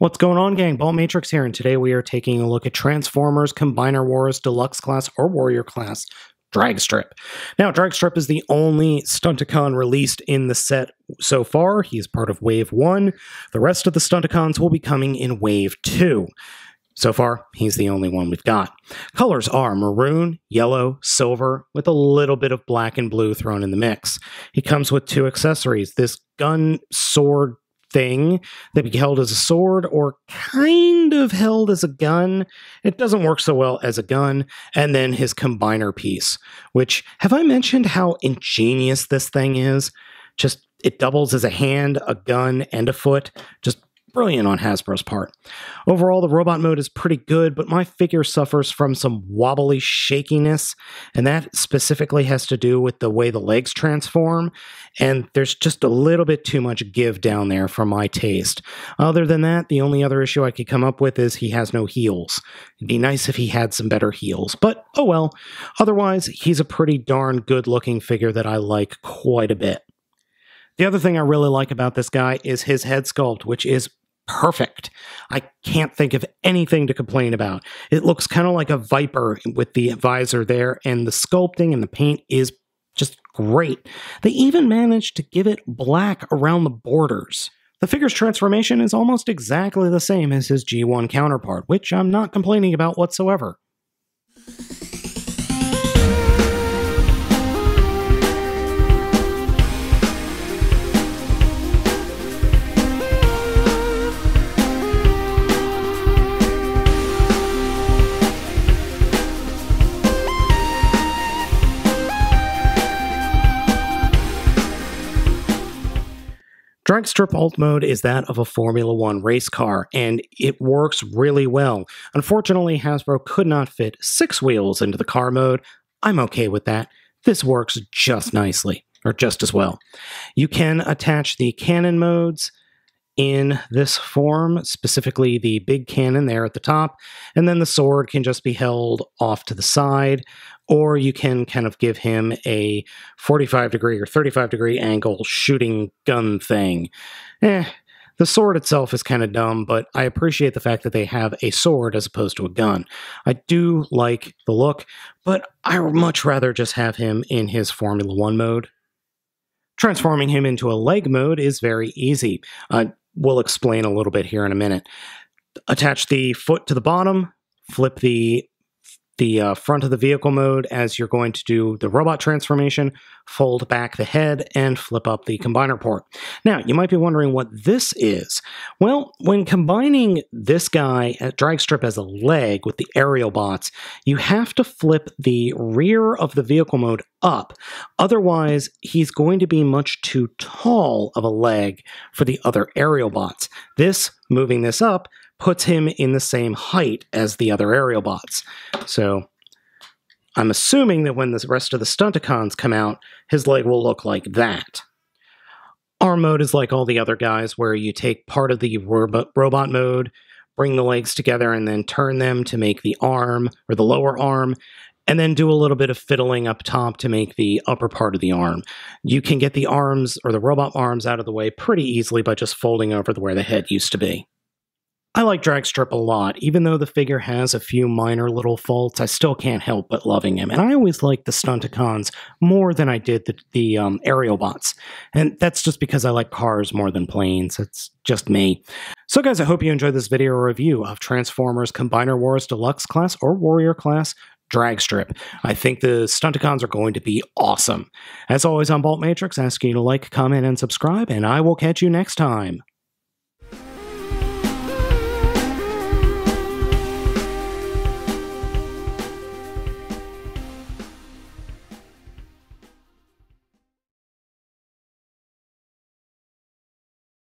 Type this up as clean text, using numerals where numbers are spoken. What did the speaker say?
What's going on, gang? Baltmatrix here, and today we are taking a look at Transformers Combiner Wars Deluxe Class or Warrior Class Drag Strip. Now, Drag Strip is the only Stunticon released in the set so far. He is part of Wave 1. The rest of the Stunticons will be coming in Wave 2. So far, he's the only one we've got. Colors are maroon, yellow, silver, with a little bit of black and blue thrown in the mix. He comes with two accessories, this gun sword thing that be held as a sword or kind of held as a gun. It doesn't work so well as a gun. And then his combiner piece, which, have I mentioned how ingenious this thing is? Just, it doubles as a hand, a gun, and a foot. Just brilliant on Hasbro's part. Overall, the robot mode is pretty good, but my figure suffers from some wobbly shakiness, and that specifically has to do with the way the legs transform, and there's just a little bit too much give down there for my taste. Other than that, the only other issue I could come up with is he has no heels. It'd be nice if he had some better heels, but oh well. Otherwise, he's a pretty darn good-looking figure that I like quite a bit. The other thing I really like about this guy is his head sculpt, which is perfect. I can't think of anything to complain about. It looks kind of like a Viper with the visor there, and the sculpting and the paint is just great. They even managed to give it black around the borders. The figure's transformation is almost exactly the same as his G1 counterpart, which I'm not complaining about whatsoever. Drag Strip Alt Mode is that of a Formula 1 race car, and it works really well. Unfortunately, Hasbro could not fit 6 wheels into the car mode. I'm okay with that. This works just nicely, or just as well. You can attach the cannon modes in this form, specifically the big cannon there at the top, and then the sword can just be held off to the side, or you can kind of give him a 45-degree or 35-degree angle shooting gun thing. The sword itself is kind of dumb, but I appreciate the fact that they have a sword as opposed to a gun. I do like the look, but I would much rather just have him in his Formula 1 mode. Transforming him into a Legg mode is very easy. We'll explain a little bit here in a minute. Attach the foot to the bottom, flip the front of the vehicle mode as you're going to do the robot transformation, fold back the head, and flip up the combiner port. Now, you might be wondering what this is. Well, when combining this guy at Drag Strip as a leg with the aerial bots, you have to flip the rear of the vehicle mode up. Otherwise, he's going to be much too tall of a leg for the other aerial bots. Moving this up, puts him in the same height as the other aerial bots. So I'm assuming that when the rest of the Stunticons come out, his leg will look like that. Arm mode is like all the other guys, where you take part of the robot mode, bring the legs together, and then turn them to make the arm, or the lower arm, and then do a little bit of fiddling up top to make the upper part of the arm. You can get the arms, or the robot arms, out of the way pretty easily by just folding over where the head used to be. I like Drag Strip a lot. Even though the figure has a few minor little faults, I still can't help but loving him. And I always liked the Stunticons more than I did the aerial bots. And that's just because I like cars more than planes. It's just me. So guys, I hope you enjoyed this video review of Transformers Combiner Wars Deluxe Class or Warrior Class Drag Strip. I think the Stunticons are going to be awesome. As always, I'm Baltmatrix, asking you to like, comment, and subscribe, and I will catch you next time.